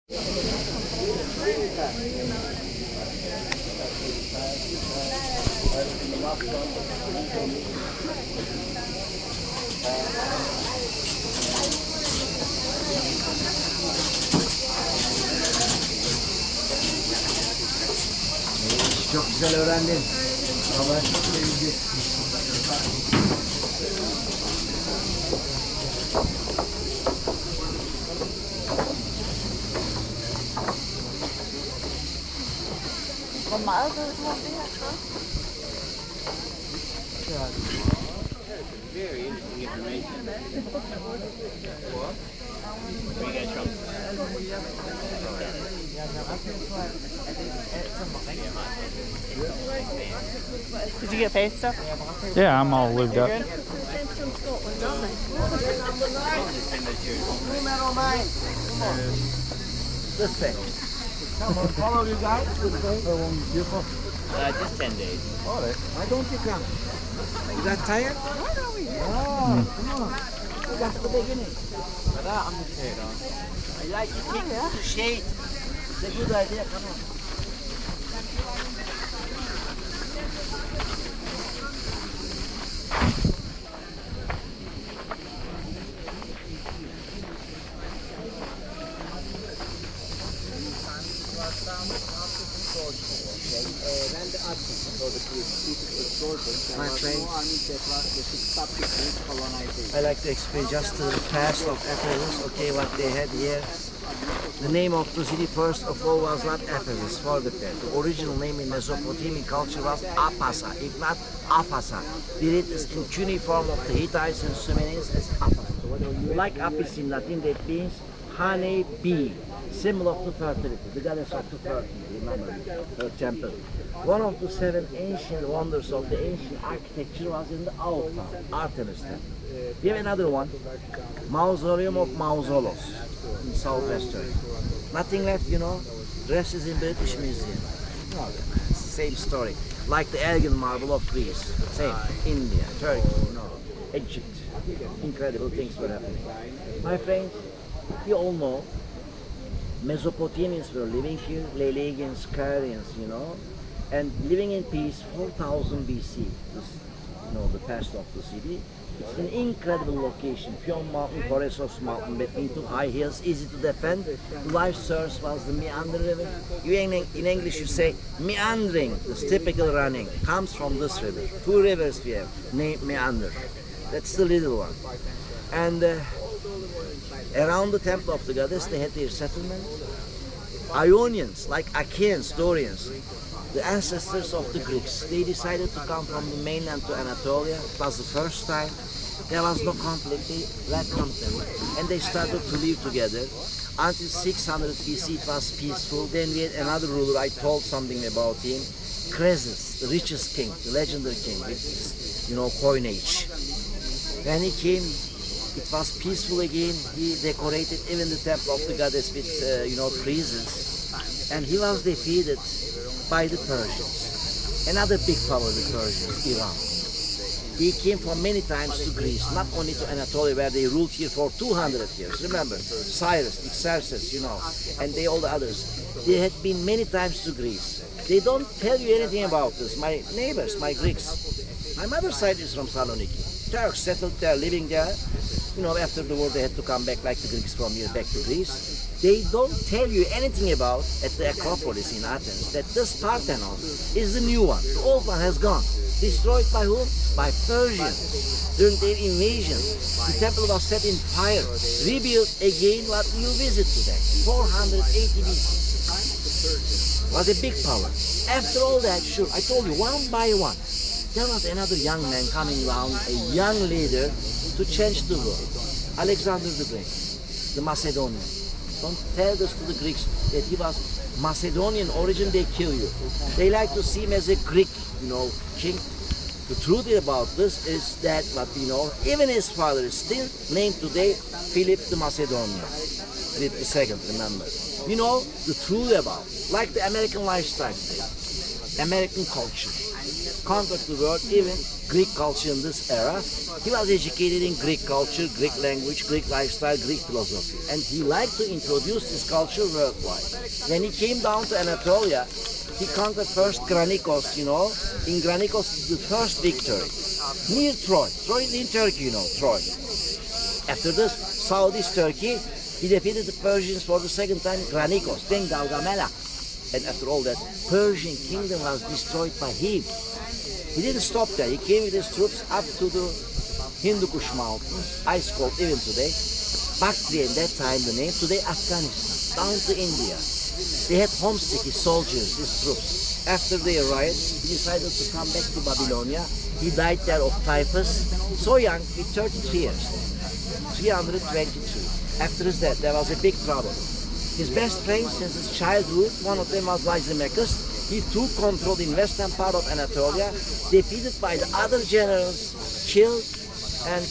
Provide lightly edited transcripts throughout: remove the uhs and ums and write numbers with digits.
Çok güzel öğrendin. Ama çok sevecek. Hvor meget ved du om det her tøj? Very interesting information. What? Where you guys from? Did you get paid stuff? Yeah, I'm all lubed up. This thing. Come on, follow you guys. Just 10 days. All right. Why don't you come? You got tired? Oh, come on. We got the beginning. I like to take you to shade. It's a good idea. Come on. My friend, I like to explain just the past of Ephesus, okay, what they had here. The name of the city first of all was not Ephesus, forget that. The original name in Mesopotamian culture was Apasa, if not Aphasa. We read this in cuneiform of the Hittites and Sumerians as Aphasa. Like Apis in Latin, that means honey bee, symbol of the fertility, the goddess of the fertility, remember her temple. One of the 7 ancient wonders of the ancient architecture was in the Alta, Artemis temple. We have another one, Mausoleum of Mausolos in southwest Turkey. Nothing left, you know, rest is in British Museum. Same story, like the Elgin marble of Greece, same, India, Turkey, you know, Egypt. Incredible things were happening. My friends, you all know, Mesopotamians were living here, Lelegians, Carians, you know, and living in peace 4000 BC. This, you know, the past of the city. It's an incredible location. Pion Mountain, Koresos Mountain, between 2 high hills, easy to defend. The life source was the Meander River. In English you say meandering, this typical running, comes from this river. 2 rivers we have, named Meander. That's the little one. And around the temple of the goddess, they had their settlement. Ionians, like Achaeans, Dorians, the ancestors of the Greeks, they decided to come from the mainland to Anatolia. It was the first time. There was no conflict. They welcomed them, and they started to live together. Until 600 BC, it was peaceful. Then we had another ruler. I told something about him, Croesus, the richest king, the legendary king, with his, you know, coinage. When he came, it was peaceful again. He decorated even the temple of the goddess with, you know, friezes. And he was defeated by the Persians. Another big power, the Persians, Iran. He came from many times to Greece, not only to Anatolia, where they ruled here for 200 years. Remember, Cyrus, Xerxes, you know, and all the others. They had been many times to Greece. They don't tell you anything about this. My neighbors, my Greeks. My mother's side is from Saloniki. Turks settled there, living there. You know, after the war, they had to come back like the Greeks from here back to Greece. They don't tell you anything about, at the Acropolis in Athens, that this Parthenon is the new one. The old one has gone. Destroyed by whom? By Persians. During their invasion, the temple was set in fire, rebuilt again what you visit today, 480 BC. Was a big power. After all that, sure, I told you, one by one, there was another young man coming around, a young leader, to change the world. Alexander the Great, the Macedonian. Don't tell this to the Greeks that he was Macedonian origin, they kill you. They like to see him as a Greek, you know, king. The truth about this is that, what we know, even his father is still named today Philip the Macedonian. Philip II, remember. You know the truth about, like the American lifestyle today, American culture, conquered the world, even Greek culture in this era. He was educated in Greek culture, Greek language, Greek lifestyle, Greek philosophy. And he liked to introduce this culture worldwide. When he came down to Anatolia, he conquered first Granikos, In Granikos is the first victory. Near Troy. Troy is in Turkey, Troy. After this, southeast Turkey, he defeated the Persians for the second time, Granikos, then Gaugamela. And after all that, Persian kingdom was destroyed by him. He didn't stop there. He came with his troops up to the Hindu Kush Mountains, ice cold even today. Bactria, in that time the name, today Afghanistan, down to India. They had homesick, his soldiers, his troops. After they arrived, he decided to come back to Babylonia. He died there of typhus, so young, with 33 years, 323. After his death, there was a big trouble. His best friends since his childhood, one of them was Lysimachus. He took control in western part of Anatolia, defeated by the other generals, killed, and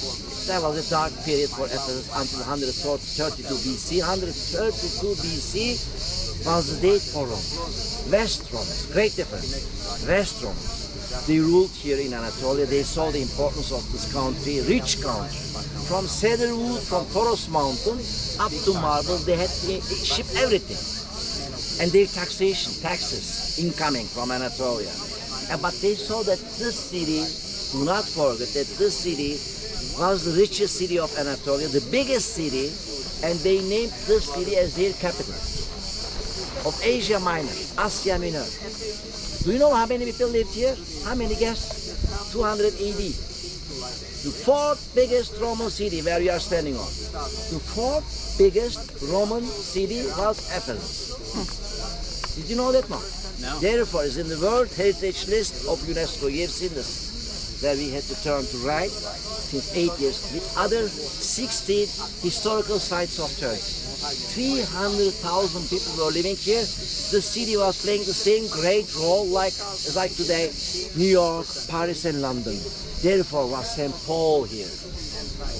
there was a dark period for Ephesus until 132 BC. 132 BC was the date for Rome. West Romans, great difference. West Romans, they ruled here in Anatolia. They saw the importance of this country, rich country. From cedar wood, from Taurus mountain, up to marble, they had to ship everything. And their taxes incoming from Anatolia. But they saw that this city, do not forget that this city was the richest city of Anatolia, the biggest city, and they named this city as their capital of Asia Minor, Asia Minor. Do you know how many people lived here? How many guess? 200 AD. The fourth biggest Roman city where you are standing on. The fourth biggest Roman city was Ephesus. Did you know that, no? No. Therefore, it's in the World Heritage List of UNESCO. You've seen this, where we had to turn to right since 8 years with other 16 historical sites of Turkey. 300,000 people were living here. The city was playing the same great role like today, New York, Paris, and London. Therefore, was St. Paul here.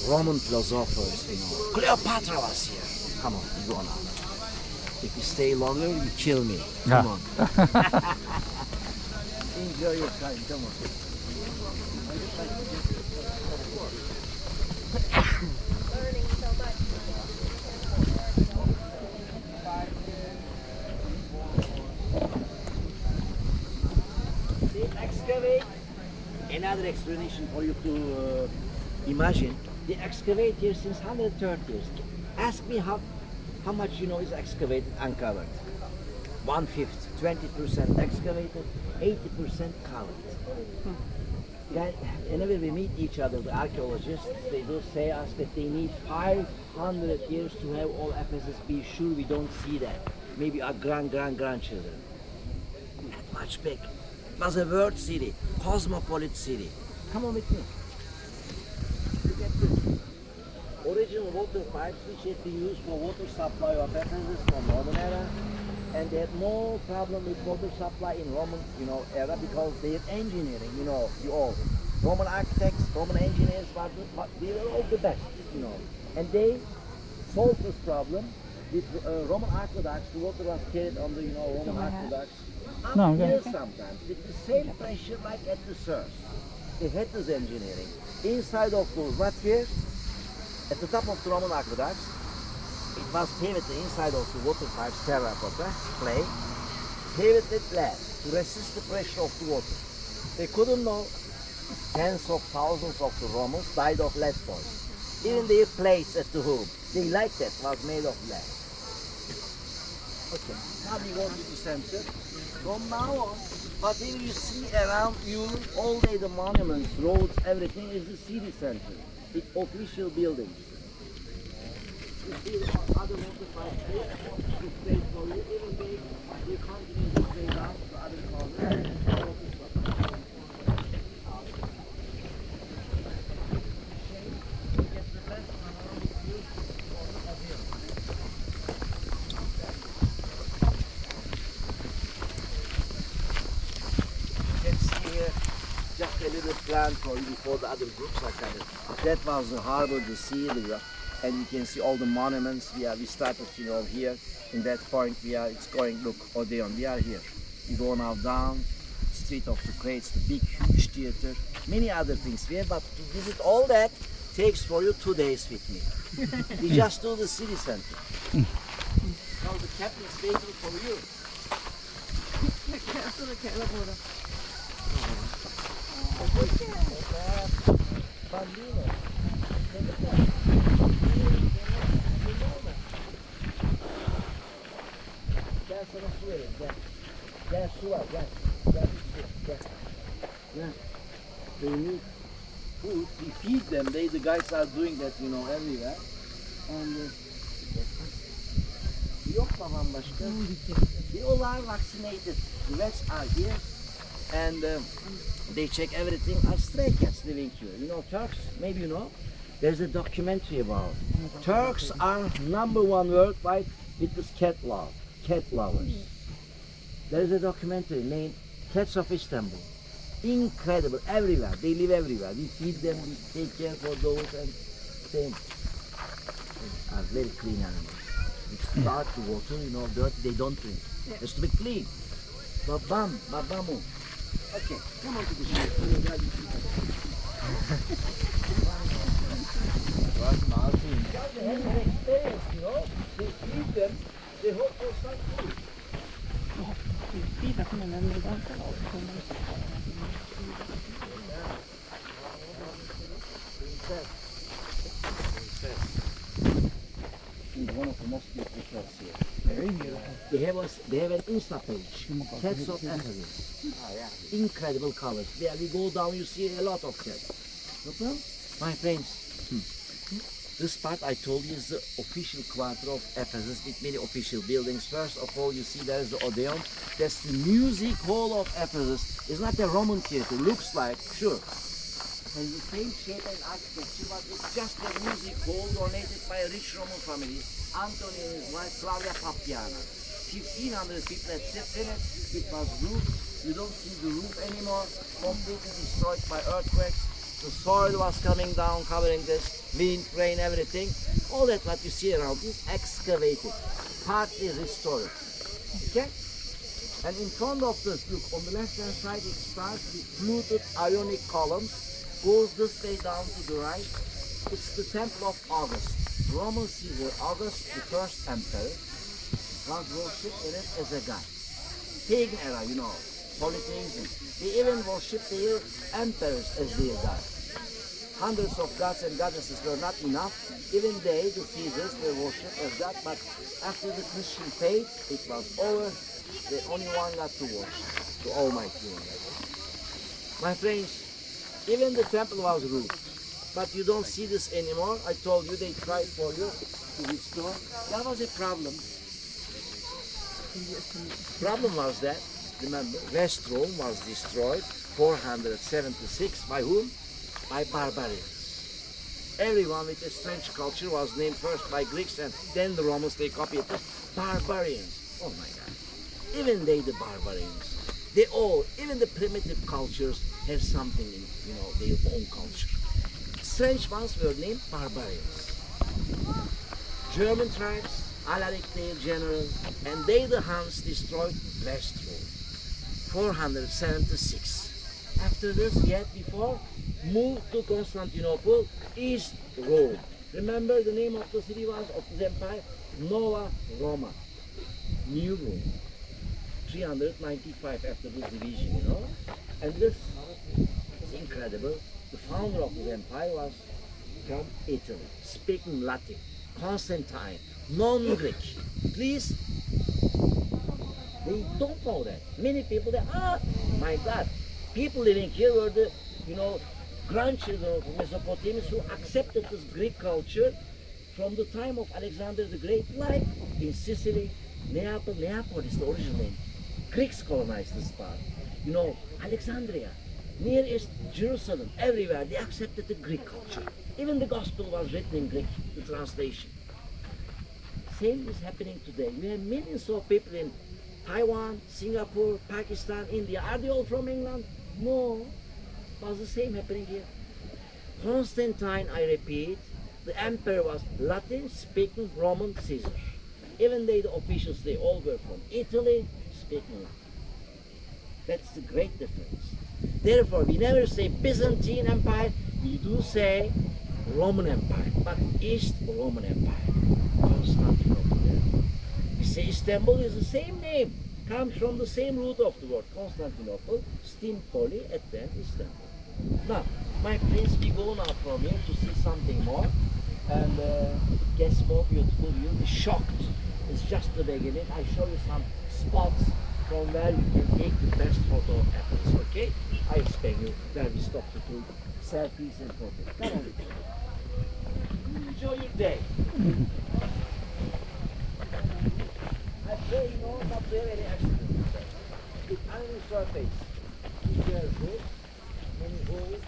Roman philosophers, Cleopatra was here. Come on, you go now. If you stay longer, you kill me. Come on. Enjoy your time. Come on. Learning so much. They excavate. Another explanation for you to imagine. They excavate here since 130 years. Ask me how much is excavated, uncovered. 1/5, 20% excavated, 80% covered. Whenever we meet each other, the archaeologists, they do say us that they need 500 years to have all Ephesus. Be sure we don't see that. Maybe our grandchildren. That much big. It was a world city, cosmopolitan city. Come on with me. Look at this. Original water pipes which had been used for water supply of Ephesus from Roman era, and they had no problem with water supply in Roman era because their engineering, you all Roman architects, Roman engineers they were all the best, and they solved this problem with Roman aqueducts. The water was carried on the Roman aqueducts up No, okay. here sometimes with the same pressure like at the source. They had this engineering inside of those what here. At the top of the Roman aqueducts, it was paved the inside of the water pipes, terracotta, clay, paved with lead to resist the pressure of the water. They couldn't know tens of thousands of the Romans died of lead poisoning. Even their plates at the home, they liked that, was made of lead. Okay, now we go to the center. From now on, whatever you see around you, all day the monuments, roads, everything is the city center. The official buildings. You see the other water pipes here, this place for you, even they continue this way down to other corners. You can see here just a little plan for you before the other groups are coming. That was the harbor, the sea, and you can see all the monuments. We started here in that point. It's going, look, Odeon, we are here. We go now down, it's Street of the Crates, the big, huge theater, many other things we have. But to visit all that takes for you 2 days with me. We just do the city center. Now the captain is waiting for you. Jeg kaster og kalder på dig. Bambino. Gel sana su vereyim, gel. Gel su var, gel. Gel, gel. Gel. They need food, we feed them. The guys are doing that, you know, everywhere. And yok babam başka. They all are vaccinated. The vets are here. And they check everything. Are stray cats living here. You know, Turks, maybe you know, there's a documentary about Turks are #1 worldwide with this cat lovers. There's a documentary named Cats of Istanbul. Incredible, everywhere. They live everywhere. We feed them, we take care for those, and same. Are very clean animals. It's dirty water, you know, dirty, they don't drink. It has to be clean. Babamu. Okay, come on to the ship. What Martin? They have an experience, you know. They feed them, they hope for some food. Fint, men den är ganska Princess. She's one of the most beautiful cats here. very beautiful. They have an Insta page. Cats of Ephesus. Incredible colors. There we go down, you see a lot of cats. Okay? My friends, this part I told you is the official quarter of Ephesus with many official buildings. First of all, you see there is the Odeon. That's the music hall of Ephesus. It's not a Roman theater, looks like, sure. And the same shape and architecture, but it's just a music hall donated by a rich Roman family, Anthony and his wife Flavia Papiana. 1,500 people had sits in it. It was roofed. You don't see the roof anymore. Completely destroyed by earthquakes. The soil was coming down, covering this, wind, rain, everything. All that what you see around is excavated, partly restored. Okay? And in front of this, look, on the left-hand side, it starts with fluted ionic columns, goes this way down to the right. It's the Temple of August. Roman Caesar August, the first emperor, was worshipped in it as a god. Pagan era, you know, polytheism. They even worshipped their emperors as their god. Hundreds of gods and goddesses were not enough. Even they, the Caesars, were worshipped as God, but after the Christian faith, it was over. The only one got to worship, the Almighty One. My friends, even the temple was roofed, but you don't see this anymore. I told you they tried for you to restore. That was a problem. Problem was that, remember, West Rome was destroyed 476 by whom? By barbarians. Everyone with a strange culture was named first by Greeks and then the Romans, they copied it. Barbarians. Oh my God. Even they, the barbarians. They all, even the primitive cultures have something in, you know, their own culture. Strange ones were named barbarians. German tribes, Alaric their general, and they, the Huns, destroyed West Rome. 476. After this, yet before, moved to Constantinople, East Rome. Remember the name of the city was, of the empire? Nova Roma. New Rome. 395 after this division, you know. And this is incredible. The founder of the empire was from Italy, speaking Latin. Constantine, non-Greek. Please, they don't know that. Many people, they, my God, people living here were the, you know, grandchildren of Mesopotamia who accepted this Greek culture from the time of Alexander the Great, like in Sicily, Neapolis, the original name. Greeks colonized this part. You know, Alexandria, Near East, Jerusalem, everywhere, they accepted the Greek culture. Even the gospel was written in Greek, the translation. Same is happening today. We have millions of people in Taiwan, Singapore, Pakistan, India. Are they all from England? No. Was the same happening here. Constantine, I repeat, the emperor was Latin-speaking Roman Caesar. Even they, the officials, they all were from Italy, speaking Latin. That's the great difference. Therefore, we never say Byzantine Empire, we do say Roman Empire, but East Roman Empire, Constantinople. We say Istanbul is the same name, comes from the same root of the word, Constantinople, Stimpoli, at the end Istanbul. Now, my friends, we go now from here to see something more, and it gets more beautiful. You'll be shocked. It's just the beginning. I show you some spots from where you can take the best photo of Athens, okay? I explain you where we stop to do selfies and photos. Come on. Enjoy your day. I pray you know not to have any accidents. It's uneven surface. Be careful. Many holes.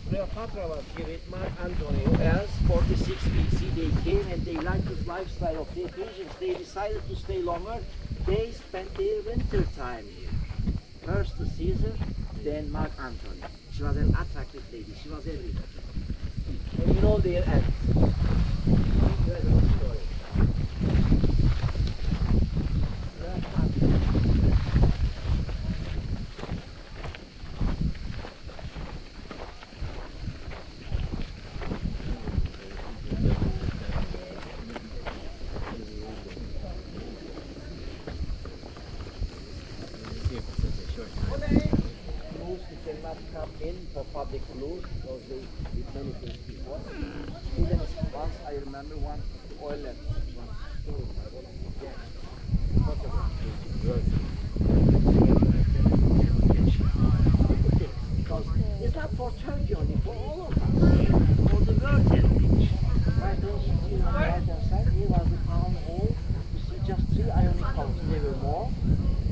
Cleopatra was here with Mark Antonio as 46 BC. They came and they liked the lifestyle of the Ephesians. They decided to stay longer. They spent their winter time here. First the Caesar, then Mark Antonio. She was an attractive lady. She was everywhere. And you know their end. Incredible story. Come in for public use because they did many things before. Even once I remember one oil lamp. Because it's not for Turkey only, for all of us, for the world heritage. Right there, you see on the right hand side, here was the town hall. You see just 3 ionic columns, there were more,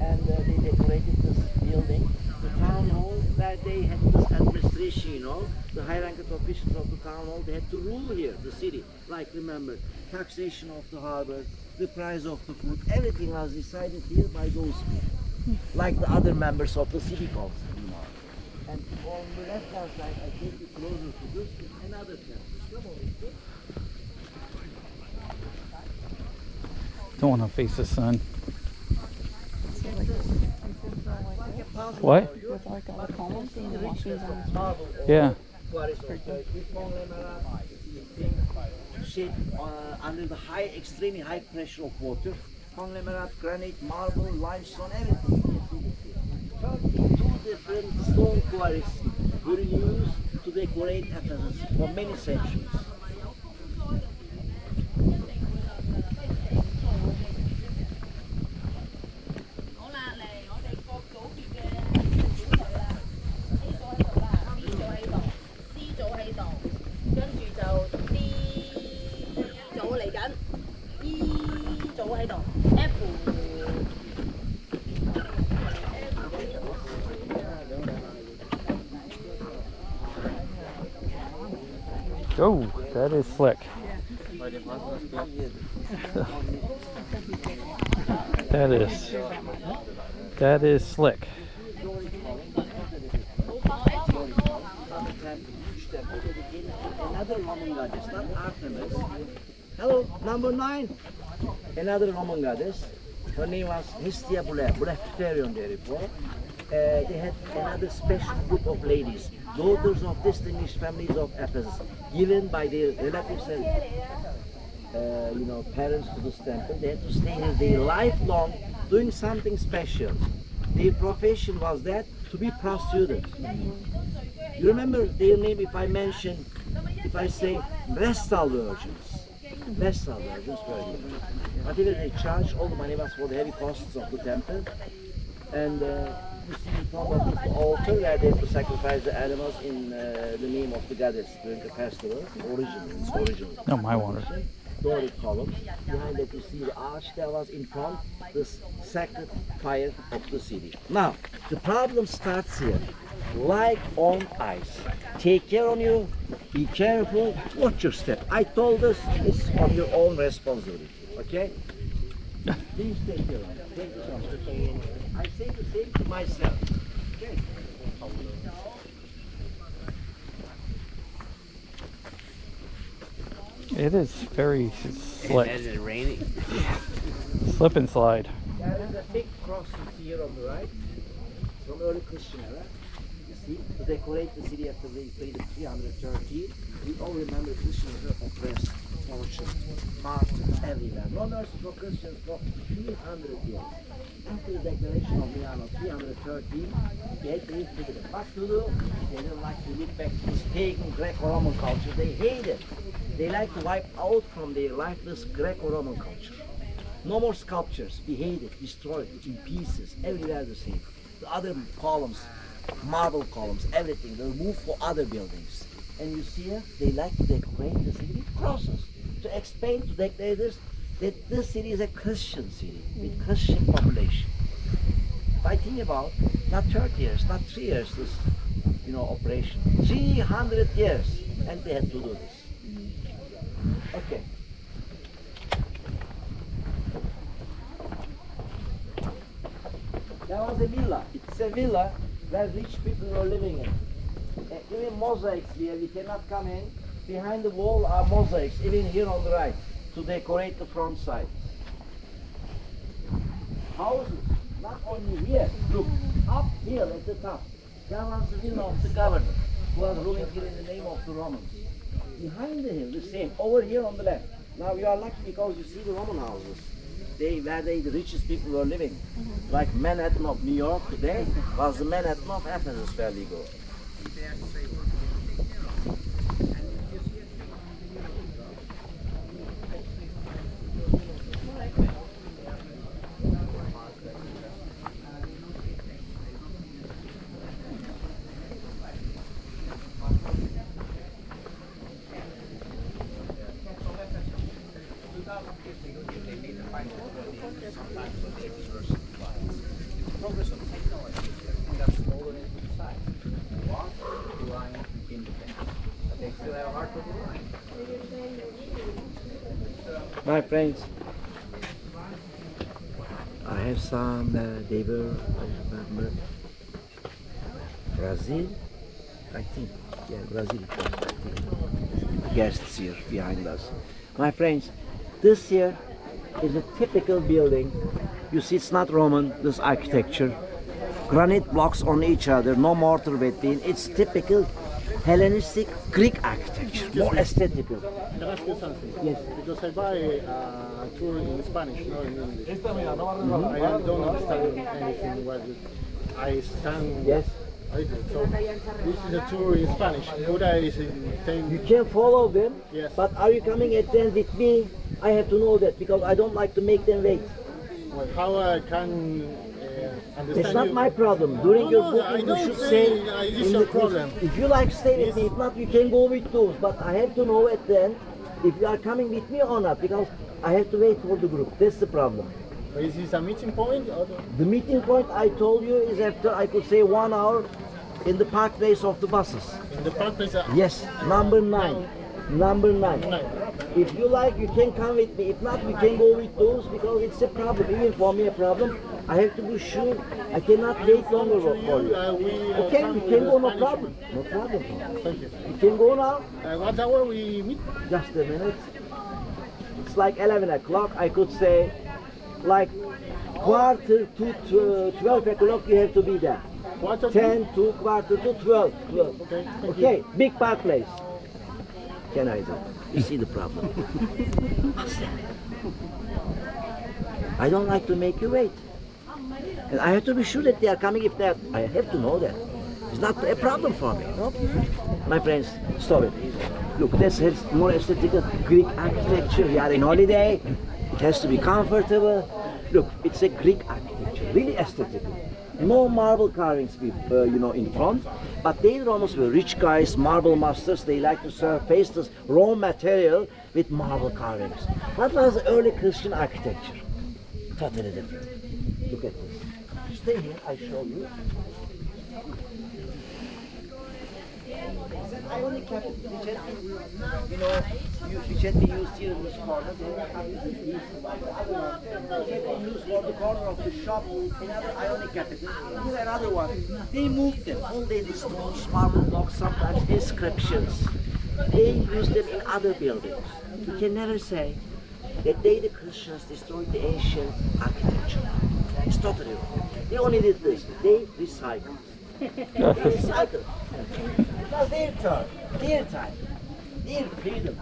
and they decorated this building. The town hall, where they had this administration, you know, the high-ranked officials of the town hall, they had to rule here, the city. Like, remember, taxation of the harbor, the price of the food, everything was decided here by those people. Like the other members of the city council, you know. And on the left-hand side, I take you closer to this, another temple. Come on, Victor. Don't want to face the sun. What? With like all the columns and the washings on Yeah. Shaped under the high, extremely high pressure of water. Conglomerate, granite, marble, limestone, everything. 32 different stone quarries were used to decorate Ephesus for many centuries. Oh, that is slick. That is slick. Another Roman goddess, not Artemis. Hello, number 9. Another Roman goddess. Her name was Hestia Bulepterion there before. They had another special group of ladies, daughters of distinguished families of Ephesus, given by their relatives and parents to this temple. They had to stay here their lifelong doing something special. Their profession was that to be prostitutes. You remember their name if I say Vestal Virgins. Vestal Virgins were here. Whatever they charged, all the money was for the heavy costs of the temple. And you see in front of this altar where they have to sacrifice the animals in the name of the goddess during the festival. It's original. Oh, my water. Doric columns. Behind that you see the arch that was in front, this sacred fire of the city. Now, the problem starts here. Like on ice. Take care on you, be careful, watch your step. I told us it's on your own responsibility, okay? Please take care of it. Thank you so much. I say the same to myself. Okay? It is very slick. Is it raining? Slip and slide. There is a big cross here on the right from early Christian era. You see, to decorate the city after they played 313. We all remember Christians were oppressed, tortured, martyred everywhere. No mercy for Christians for 300 years. After the declaration of Milano 313, they had to live together. What to do? They didn't like to look back to this pagan Greco-Roman culture. They hate it. They like to wipe out from their life this Greco-Roman culture. No more sculptures. We hate it, destroy it in pieces, everywhere the same. The other columns, marble columns, everything, they'll move for other buildings. And you see here, they like to decorate the city with crosses. To explain to decorators that this city is a Christian city, with Christian population. If I think about, not 30 years, not 3 years, this, operation. 300 years, and they had to do this. Okay. There was a villa. It's a villa where rich people were living in. Even mosaics here, we cannot come in. Behind the wall are mosaics, even here on the right, to decorate the front side. Houses, not only here, look, up here at the top. There was the villa of the governor, who was ruling here in the name of the Romans. Behind him, the same, over here on the left. Now you are lucky because you see the Roman houses. Where the richest people were living. Like Manhattan of New York today was the Manhattan of Ephesus where we go. Progress of technology got smaller inside. Walk the line independent. But they still have a heart of the line. My friends, I have some, they were, I remember, Brazil, I think, yeah, Brazil, guests here behind us. My friends, this here is a typical building. You see, it's not Roman, this architecture. Granite blocks on each other, no mortar between. It's typical Hellenistic Greek architecture, more aesthetical. Can I ask you something? Yes. Because I buy a tour in Spanish, not in English. I don't understand anything what I stand. Yes. I do. So this is a tour in Spanish. Could I say? You can follow them, Yes. but are you coming at the end with me? I have to know that because I don't like to make them wait. Well, how I can understand It's not you? my problem. During No, your no, booking, I you don't should say say. it's in your the- problem. If you like, stay with me. If not, you can go with those. But I have to know at the end if you are coming with me or not because I have to wait for the group. That's the problem. Is this a meeting point? Or The meeting point I told you is after I could say 1 hour in the park place of the buses. in the park place? Yes, number 9. Number 9. No. If you like, you can come with me. If not, we can go with those because it's a problem. Even for me, a problem. I have to be sure. I cannot wait longer for you. Okay, we can go, no problem. No problem. Thank you. We can go now. What hour we meet? Just a minute. It's like 11 o'clock. I could say like quarter to 12 o'clock you have to be there. Quarter to- 10 to quarter to 12. Okay. Thank Okay, big park place. Can I do? You see the problem. I don't like to make you wait. And I have to be sure that they are coming if they are, I have to know that. It's not a problem for me. No? My friends, stop it. Look, this is more aesthetical Greek architecture. We are in holiday. It has to be comfortable. Look, it's a Greek architecture, really aesthetical. No marble carvings, in front. But they Romans were rich guys, marble masters. They like to surface this raw material with marble carvings. What was early Christian architecture? Totally different. Look at this. Stay here, I show you. I only kept it, which had been used here in this corner. Then I used it here. Which had been used for the corner of the shop. Another ionic capital. Here another one. They moved them. All day the stones, marble blocks, sometimes inscriptions. they use them in other buildings. You can never say that the Christians destroyed the ancient architecture. It's totally wrong. They only did this. They recycled. They recycled. It was their turn, their time, their freedom.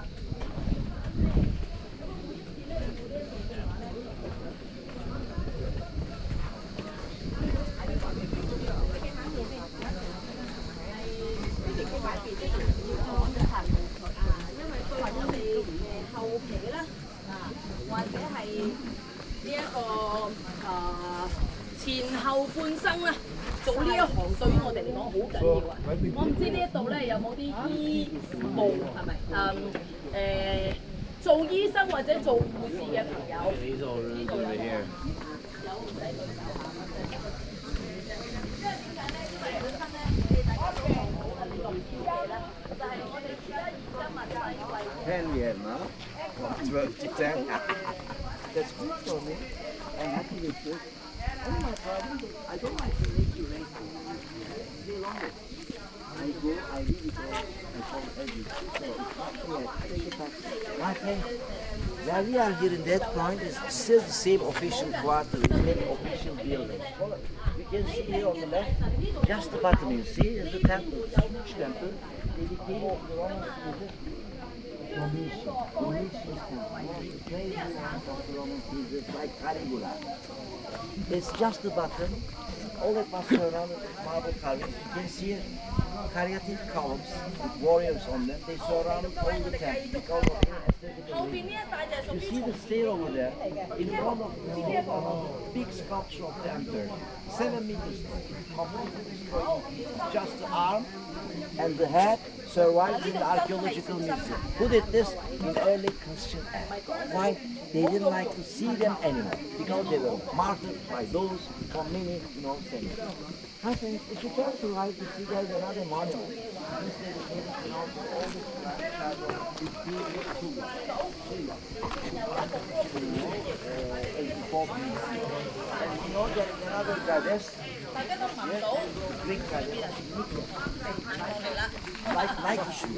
Can we have now? From 12 to 10. That's good for me. I'm happy with this. Only my problem is I don't like to make you wait too long. I go, I leave it all, I call every. So it's not clear. Take it back. My friend, where we are here in that point is still the same official quarter, the same official building. You can see here on the left, just the bottom you see is the temple, it's a huge temple, dedicated to the Roman Caesar. Domitian temple, the crazy one of the Roman Caesars, like Caligula. It's just the bottom, all that was surrounded with marble carvings. You can see caryatid columns with warriors on them. They surrounded all the temple because of their aesthetical reasons. You see the stair over there, in front of the big sculpture of the emperor, 7 meters tall, completely destroyed. Just the arm and the head survived in the archaeological museum. Who did this? In early Christian era. Why? They didn't like to see them anymore because they were martyred by those for many, centuries. I think if you turn to right, you see there's another monument. This dedicated to all the period to 84 BC. And there is another goddess, Greek goddess, like issue.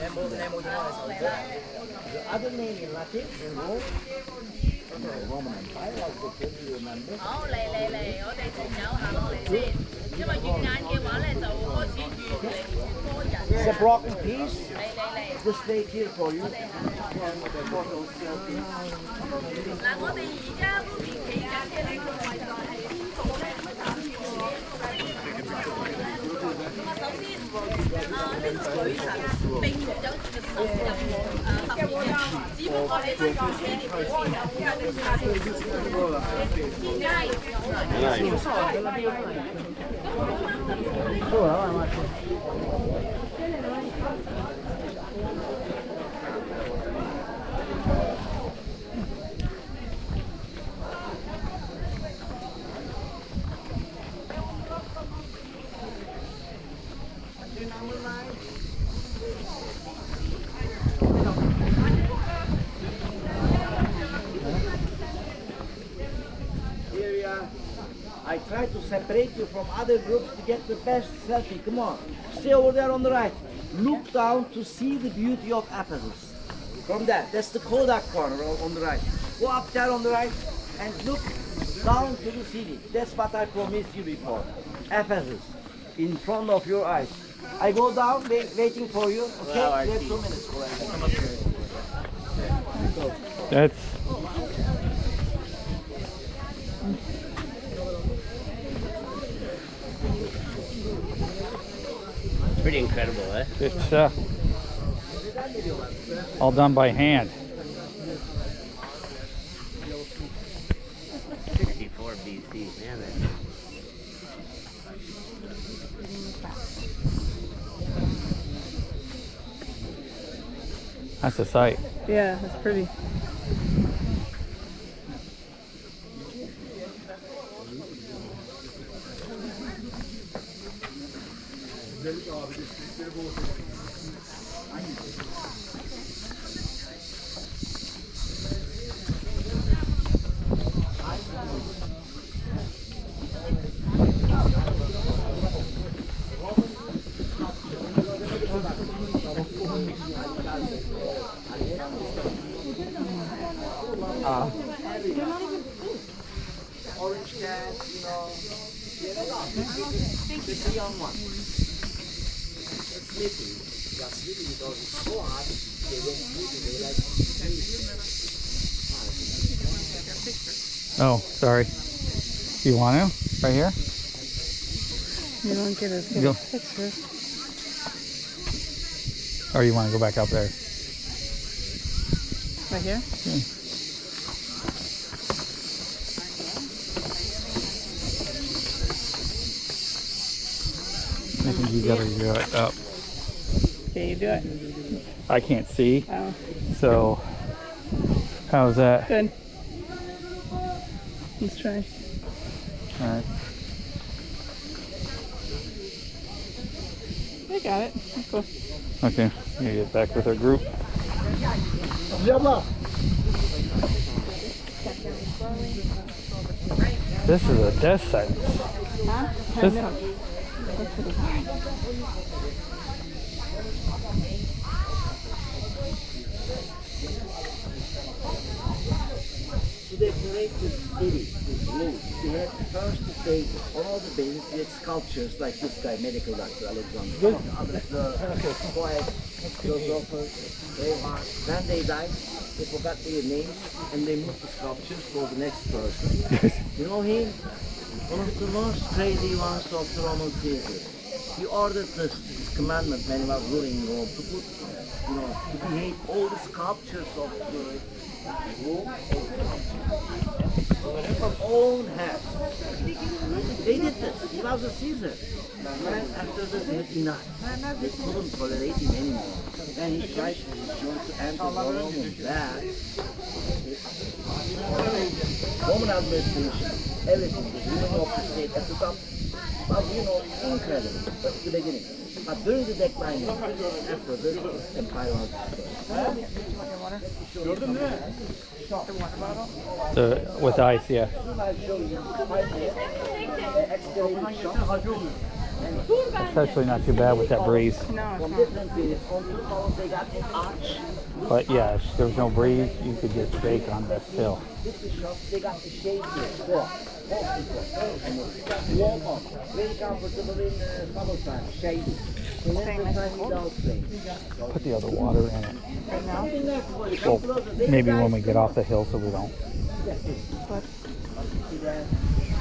The other name in Latin, in Rome, Roman Empire, was the thing you remember. It's a broken piece. Just stay here for you. Here we are. I try to separate you from other groups to get the best selfie. Come on. Stay over there on the right. Look down to see the beauty of Ephesus. From there. That's the Kodak corner on the right. Go up there on the right and look down to the city. That's what I promised you before. Ephesus. In front of your eyes. I go down waiting for you. Okay? We have 2 minutes. That's pretty incredible, eh? it's all done by hand. 64 BC, man. That's a sight. Yeah, it's pretty. Orange cats, you know. The young one. They're sleeping. They are sleeping because it's so hot. They don't sleep. They like to sleep. Oh, sorry. You want to? Right here? You don't get as good Go. a picture. Or you want to go back up there? Right here? I think you gotta do it up. Okay, you do it. I can't see, Oh, so how's that? good. Let's try. All right. I got it. Cool. Okay, you get back with our group. This is a death sentence. Huh? I This- know. That's what it's hard. To decorate this city, this road, they had first stage all the buildings with sculptures like this guy, medical doctor Alexander. The poet, philosopher, Reinhardt. When they died, they forgot their names and they moved the sculptures for the next person. You know him? One of the most crazy ones of the Roman theater. He ordered this commandment when he was ruling Rome to put, you know, to behave all the sculptures of the Rome from own hand. They did this. He was a Caesar. And after this, he had enough. They couldn't tolerate him anymore. Then he tried to enter the Roman back. Roman administration, everything, the ruling of the state at the top was, you know, incredible at the beginning. But during the decline, after this, empire was destroyed. With ice, yeah. I'll show you 5 minutes. Excavated shops. It's actually not too bad with that breeze. No, it's From not. different periods, from 2000 they got an arch. But yeah, if there was no breeze, you could just bake on this hill. 50 shops, they got the shade here. Walk on. Very comfortable in summertime, shady. In wintertime, without rain. Put the other water in it. Right now? Well, maybe when we get off the hill so we don't. But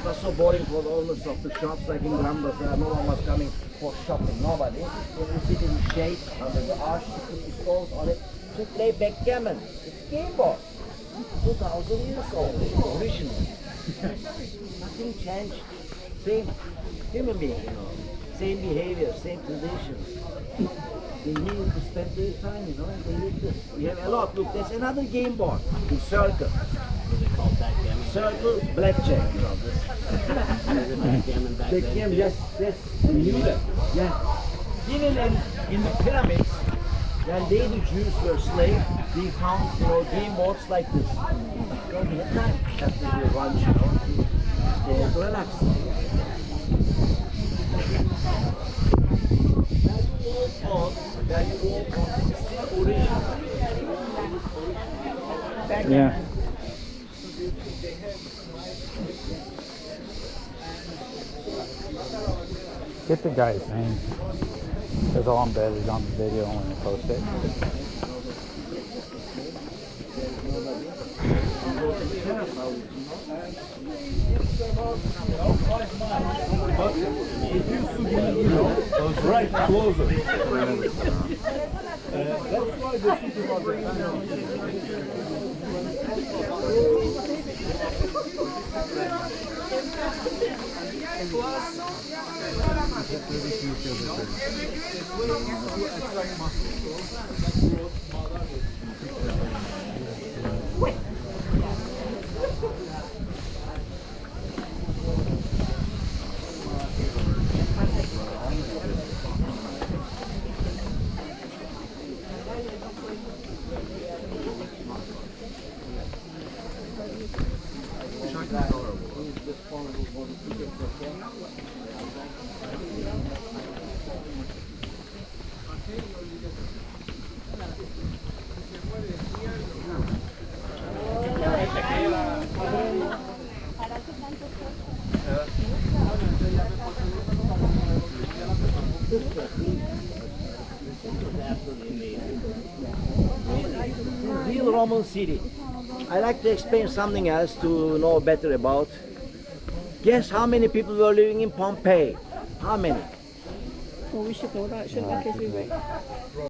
It was so boring for the owners of the shops, like in Grand Bazaar. No one was coming for shopping, nobody. They would sit in the shade under the arch, put the stones on it, to play backgammon. It's game board. 2000 years old, original. Nothing changed. Same human being, you know. Same behavior, same traditions. They needed to spend their time, you know, and they did this. We have a lot. Look, there's another game board in circle. Circle, blackjack, you know. Backgammon, yes, we knew that. Yeah. Even in the pyramids, when they, the Jews, were slaves, they found, you know, game boards like this. Because they had time after the lunch, you know, they had to relax. Yeah. Get the guy's name. It's all embedded on the video when they post it. Right closer. That's why the city Roman city. I like to explain something else to know better about. Guess how many people were living in Pompeii? How many? Well, we should know that, shouldn't we? 'Cause we went.